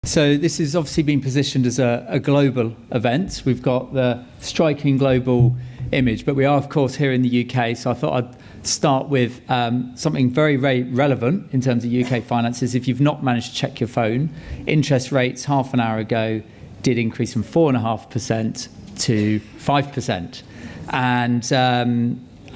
So this has obviously been positioned as a global event. We've got the striking global image, but we are, of course, here in the UK. So I thought I'd start with something very, very relevant in terms of UK finances. If you've not managed to check your phone, interest rates half an hour ago did increase from 4.5% to 5%. And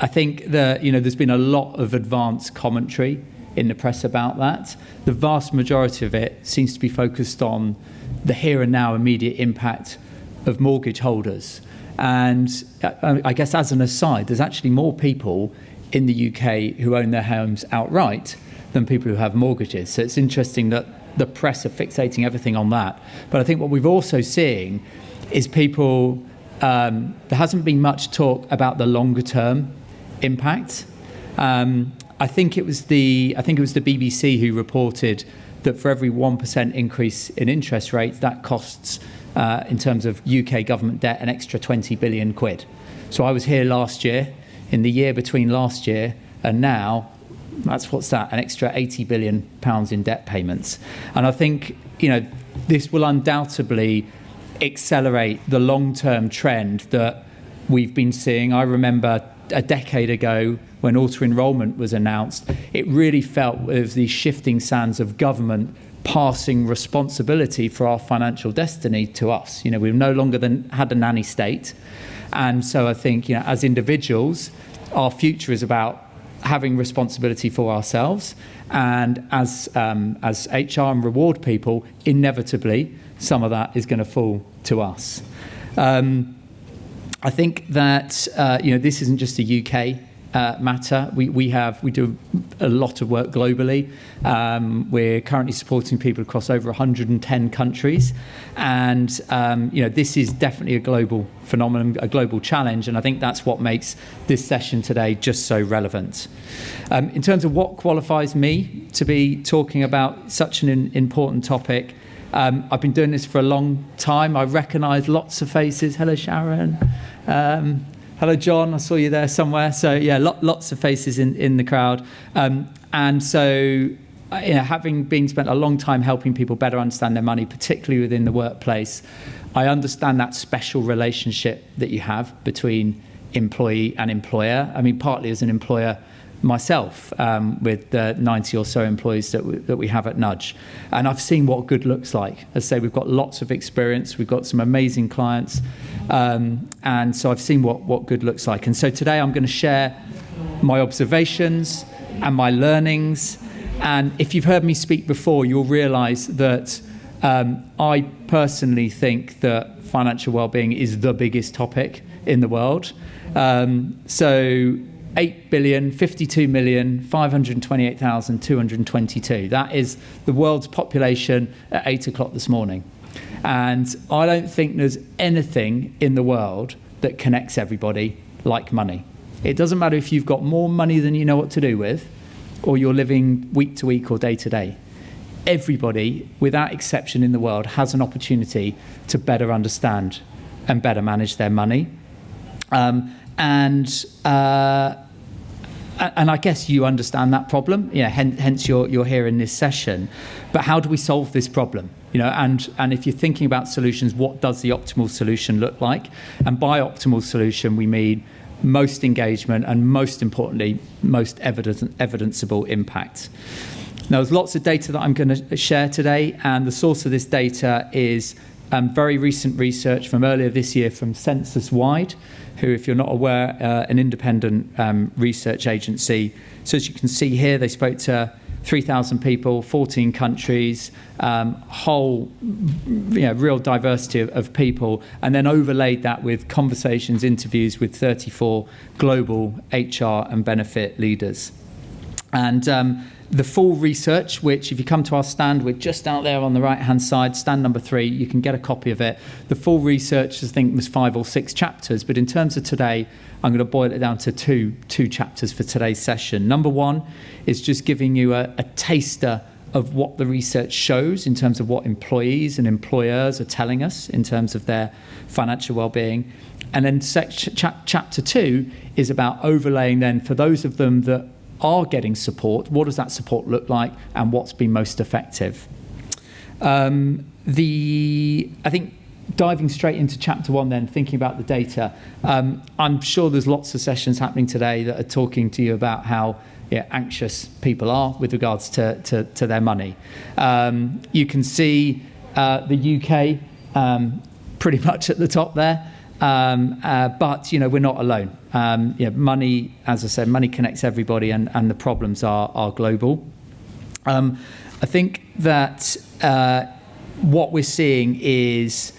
I think that, there's been a lot of advanced commentary in the press about that. The vast majority of it seems to be focused on the here and now immediate impact of mortgage holders. And I guess as an aside, there's actually more people in the UK who own their homes outright than people who have mortgages. So it's interesting that the press are fixating everything on that. But I think what we've also seen is people, there hasn't been much talk about the longer term impact. I think it was the BBC who reported that for every 1% increase in interest rates, that costs, in terms of UK government debt, an extra 20 billion quid. So I was here last year. In the year between last year and now, what's that? An extra 80 billion pounds in debt payments. And I think, this will undoubtedly accelerate the long-term trend that we've been seeing. I remember a decade ago when auto-enrolment was announced, it really felt with these shifting sands of government passing responsibility for our financial destiny to us. We've no longer had a nanny state. And so I think, as individuals, our future is about having responsibility for ourselves. And as HR and reward people, inevitably, some of that is going to fall to us. I think that this isn't just a UK matter. We do a lot of work globally. We're currently supporting people across over 110 countries, and this is definitely a global phenomenon, a global challenge, and I think that's what makes this session today just so relevant. In terms of what qualifies me to be talking about such an important topic, I've been doing this for a long time. I recognise lots of faces. Hello, Sharon. Hello, John. I saw you there somewhere. So, yeah, lots of faces in the crowd. And so, having been spent a long time helping people better understand their money, particularly within the workplace, I understand that special relationship that you have between employee and employer. I mean, partly as an employer myself, with the 90 or so employees that we have at Nudge. And I've seen what good looks like. As I say, we've got lots of experience. We've got some amazing clients. And so I've seen what good looks like. And so today I'm going to share my observations and my learnings. And if you've heard me speak before, you'll realise that I personally think that financial wellbeing is the biggest topic in the world. So 8,052,528,222. That is the world's population at 8 o'clock this morning. And I don't think there's anything in the world that connects everybody like money. It doesn't matter if you've got more money than you know what to do with, or you're living week to week or day to day. Everybody, without exception in the world, has an opportunity to better understand and better manage their money. And I guess you understand that problem, hence you're here in this session. But how do we solve this problem? And if you're thinking about solutions, what does the optimal solution look like? And by optimal solution, we mean most engagement and, most importantly, most evidenceable impact. Now, there's lots of data that I'm going to share today, and the source of this data is very recent research from earlier this year from Census Wide, who, if you're not aware, an independent research agency. So as you can see here, they spoke to 3,000 people, 14 countries, whole, real diversity of people, and then overlaid that with conversations, interviews with 34 global HR and benefit leaders. And the full research, which if you come to our stand, we're just out there on the right-hand side, stand number 3, you can get a copy of it. The full research, I think, was 5 or 6 chapters, but in terms of today, I'm going to boil it down to two chapters for today's session. Number 1 is just giving you a taster of what the research shows in terms of what employees and employers are telling us in terms of their financial well-being. And then chapter 2 is about overlaying then for those of them that are getting support, what does that support look like and what's been most effective? I think diving straight into chapter 1 then, thinking about the data, I'm sure there's lots of sessions happening today that are talking to you about how anxious people are with regards to their money. You can see the UK pretty much at the top there, but we're not alone. Money, as I said, money connects everybody, and the problems are global. I think that what we're seeing is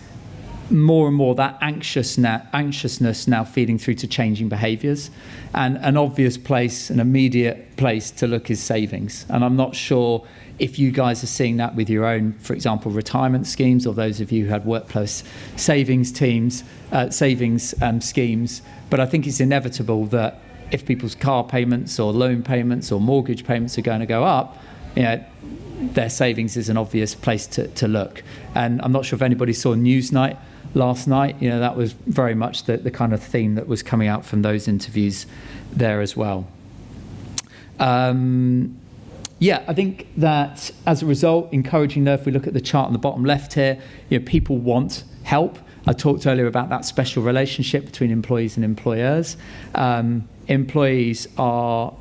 more and more that anxiousness now feeding through to changing behaviours. And an obvious place, an immediate place to look is savings. And I'm not sure if you guys are seeing that with your own, for example, retirement schemes, or those of you who had workplace savings schemes. But I think it's inevitable that if people's car payments or loan payments or mortgage payments are going to go up, their savings is an obvious place to look. And I'm not sure if anybody saw Newsnight last night. That was very much the kind of theme that was coming out from those interviews there as well. I think that as a result, encouraging there, if we look at the chart on the bottom left here, people want help. I talked earlier about that special relationship between employees and employers. Employees are...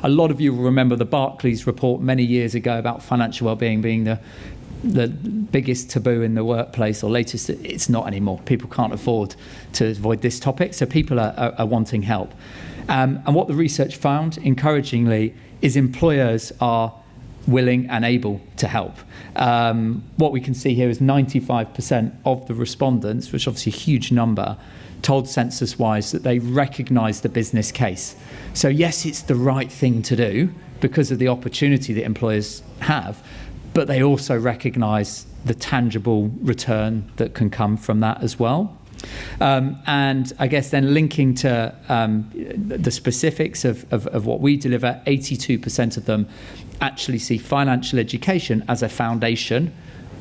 a lot of you will remember the Barclays report many years ago about financial well-being being the biggest taboo in the workplace, or latest. It's not anymore. People can't afford to avoid this topic, so people are wanting help. And what the research found, encouragingly, is employers are willing and able to help. What we can see here is 95% of the respondents, which is obviously a huge number, told census-wise that they recognise the business case. So yes, it's the right thing to do because of the opportunity that employers have, but they also recognise the tangible return that can come from that as well. And I guess then linking to the specifics of what we deliver, 82% of them actually see financial education as a foundation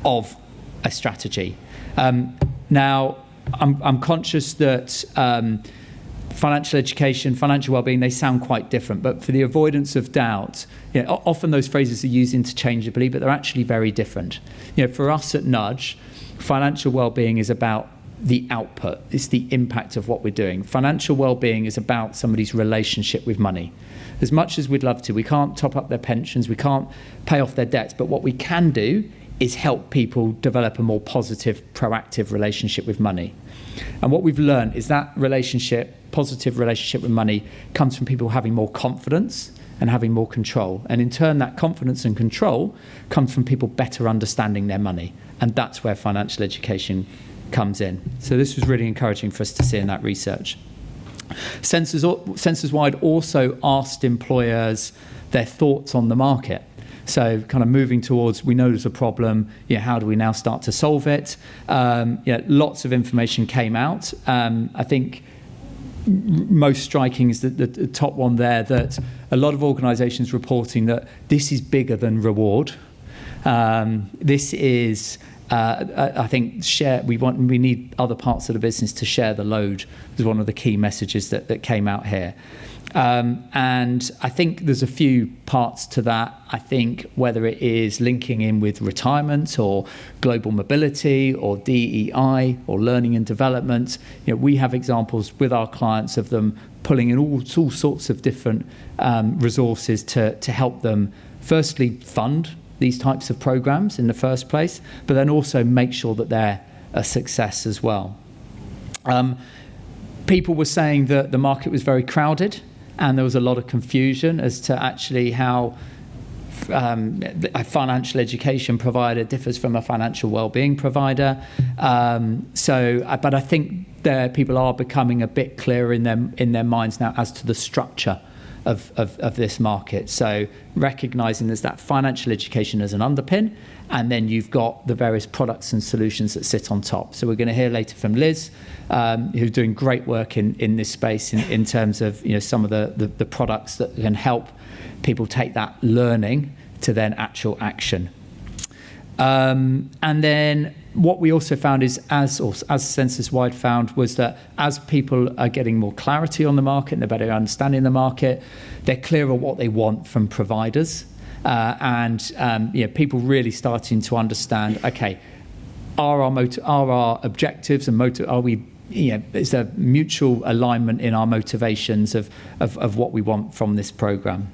of a strategy. Now, I'm conscious that financial education, financial well-being, they sound quite different, but for the avoidance of doubt, often those phrases are used interchangeably, but they're actually very different. For us at Nudge, financial well-being is about the output. It's the impact of what we're doing. Financial well-being is about somebody's relationship with money. As much as we'd love to, we can't top up their pensions, we can't pay off their debts, but what we can do is help people develop a more positive, proactive relationship with money. And what we've learned is that positive relationship with money comes from people having more confidence and having more control. And in turn, that confidence and control comes from people better understanding their money. And that's where financial education comes in. So this was really encouraging for us to see in that research. Census-wide also asked employers their thoughts on the market. So kind of moving towards, we know there's a problem, how do we now start to solve it? Lots of information came out. I think most striking is the top one there, that a lot of organisations reporting that this is bigger than reward. This is, I think, we need other parts of the business to share the load, is one of the key messages that came out here. And I think there's a few parts to that. I think whether it is linking in with retirement or global mobility or DEI or learning and development, we have examples with our clients of them pulling in all sorts of different resources to help them firstly fund these types of programs in the first place, but then also make sure that they're a success as well. People were saying that the market was very crowded, and there was a lot of confusion as to actually how a financial education provider differs from a financial well-being provider. But I think people are becoming a bit clearer in their minds now as to the structure of this market. So recognising there's that financial education as an underpin, and then you've got the various products and solutions that sit on top. So we're going to hear later from Liz, who's doing great work in this space in terms of some of the products that can help people take that learning to then actual action. And then what we also found is, as Census-wide found, was that as people are getting more clarity on the market and they're better understanding the market, they're clearer what they want from providers. People really starting to understand, okay, are our objectives and are we, is there mutual alignment in our motivations of what we want from this program?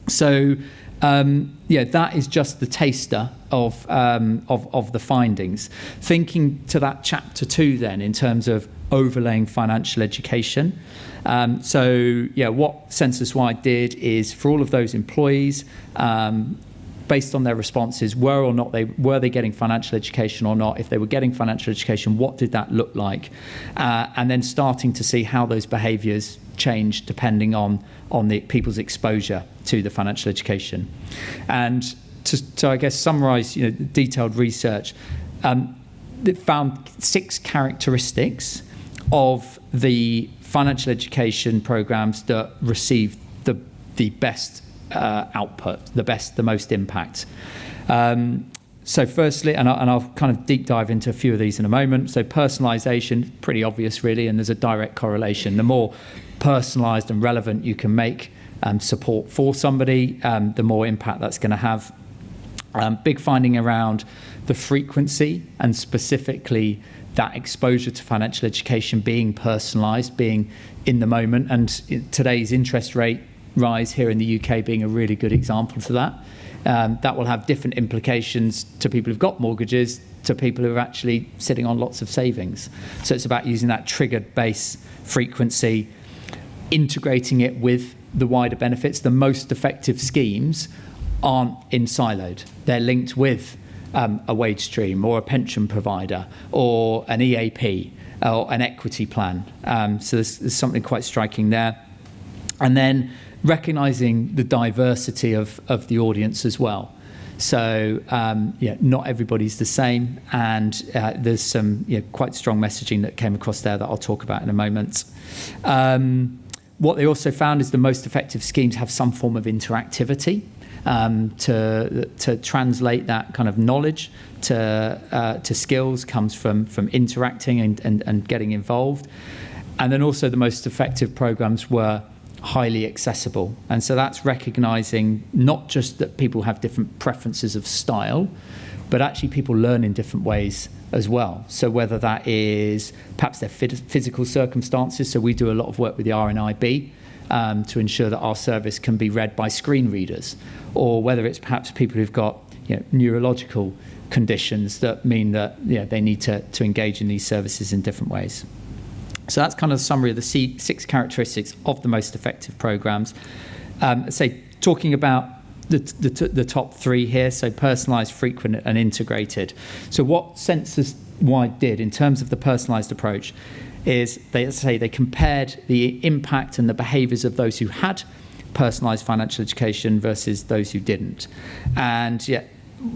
So that is just the taster of the findings. Thinking to that chapter 2 then in terms of overlaying financial education. What Census-wide did is for all of those employees, based on their responses, were they getting financial education or not? If they were getting financial education, what did that look like? And then starting to see how those behaviours change depending on the people's exposure to the financial education. And to I guess summarise, detailed research, it found 6 characteristics of the financial education programs that received the best output, the most impact. So firstly, and I'll kind of deep dive into a few of these in a moment. So personalisation, pretty obvious really, and there's a direct correlation. The more personalised and relevant you can make support for somebody, the more impact that's going to have. Big finding around the frequency and specifically that exposure to financial education being personalised, being in the moment, and today's interest rate rise here in the UK being a really good example to that. That will have different implications to people who've got mortgages to people who are actually sitting on lots of savings. So it's about using that triggered base frequency, integrating it with the wider benefits. The most effective schemes aren't in siloed. They're linked with a wage stream or a pension provider or an EAP or an equity plan. So there's something quite striking there. And then recognising the diversity of the audience as well. So not everybody's the same, and there's some quite strong messaging that came across there that I'll talk about in a moment. What they also found is the most effective schemes have some form of interactivity to translate that kind of knowledge to skills, comes from interacting and getting involved. And then also the most effective programs were highly accessible. And so that's recognising not just that people have different preferences of style, but actually people learn in different ways as well. So whether that is perhaps their physical circumstances, so we do a lot of work with the RNIB to ensure that our service can be read by screen readers, or whether it's perhaps people who've got neurological conditions that mean that they need to engage in these services in different ways. So that's kind of a summary of the 6 characteristics of the most effective programs. Talking about the top 3 here, so personalised, frequent and integrated. So what Census-wide did in terms of the personalised approach is they compared the impact and the behaviours of those who had personalised financial education versus those who didn't. And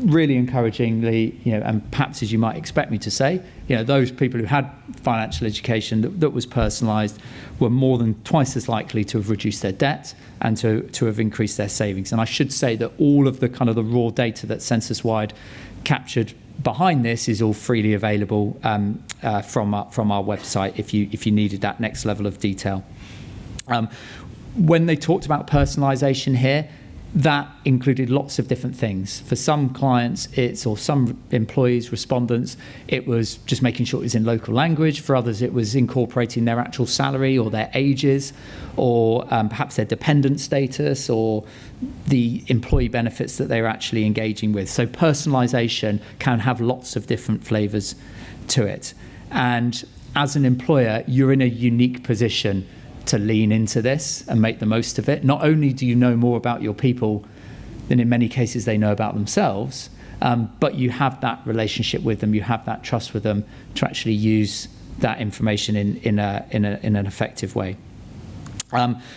really encouragingly, and perhaps as you might expect me to say, those people who had financial education that was personalised were more than twice as likely to have reduced their debt and to have increased their savings. And I should say that all of the kind of the raw data that Census-wide captured behind this is all freely available from our website if you needed that next level of detail. When they talked about personalisation here, that included lots of different things. For some clients, or some employees, respondents, it was just making sure it was in local language. For others, it was incorporating their actual salary or their ages, or perhaps their dependent status, or the employee benefits that they're actually engaging with. So personalisation can have lots of different flavours to it. And as an employer, you're in a unique position to lean into this and make the most of it. Not only do you know more about your people than in many cases they know about themselves, but you have that relationship with them, you have that trust with them to actually use that information in an effective way.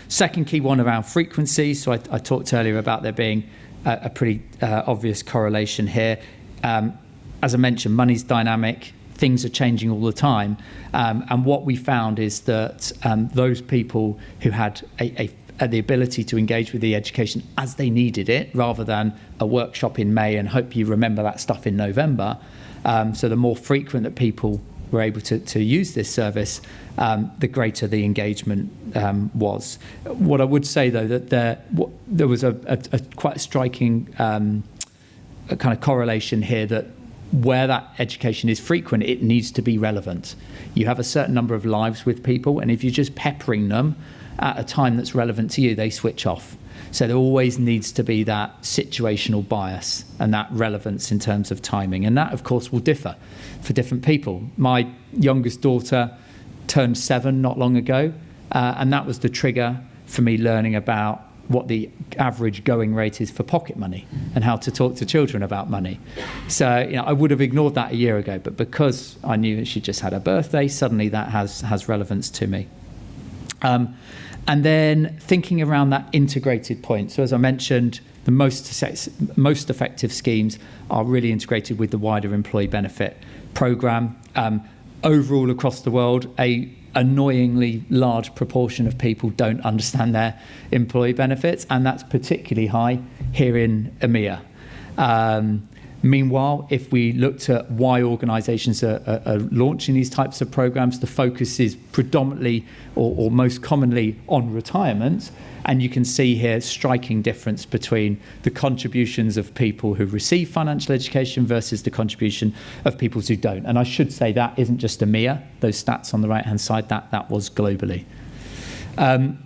Second key one around frequency. So I talked earlier about there being a pretty obvious correlation here. As I mentioned, money's dynamic. Things are changing all the time, and what we found is that those people who had the ability to engage with the education as they needed it, rather than a workshop in May and hope you remember that stuff in November, so the more frequent that people were able to use this service, the greater the engagement was. What I would say, though, that there was a quite striking a kind of correlation here, that where that education is frequent, it needs to be relevant. You have a certain number of lives with people, and if you're just peppering them at a time that's relevant to you, they switch off. So there always needs to be that situational bias and that relevance in terms of timing. And that, of course, will differ for different people. My youngest daughter turned 7 not long ago, and that was the trigger for me learning about what the average going rate is for pocket money and how to talk to children about money. So, I would have ignored that a year ago, but because I knew that she just had her birthday, suddenly that has relevance to me. And then thinking around that integrated point. So as I mentioned, the most effective schemes are really integrated with the wider employee benefit programme. Overall, across the world, a annoyingly large proportion of people don't understand their employee benefits, and that's particularly high here in EMEA. Meanwhile, if we looked at why organisations are launching these types of programmes, the focus is predominantly or most commonly on retirement. And you can see here striking difference between the contributions of people who receive financial education versus the contribution of people who don't. And I should say that isn't just EMEA, those stats on the right-hand side, that was globally. I'm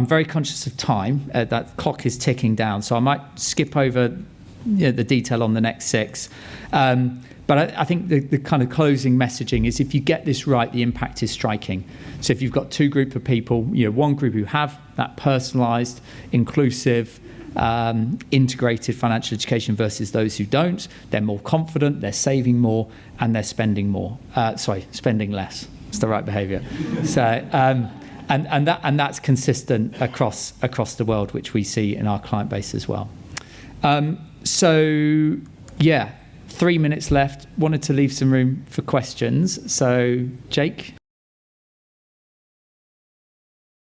very conscious of time. That clock is ticking down, so I might skip over the detail on the next 6. But I think the kind of closing messaging is, if you get this right, the impact is striking. So if you've got 2 groups of people, one group who have that personalised, inclusive, integrated financial education versus those who don't, they're more confident, they're saving more, and they're spending more. Spending less. It's the right behaviour. So and that's consistent across the world, which we see in our client base as well. 3 minutes left. Wanted to leave some room for questions. So, Jake?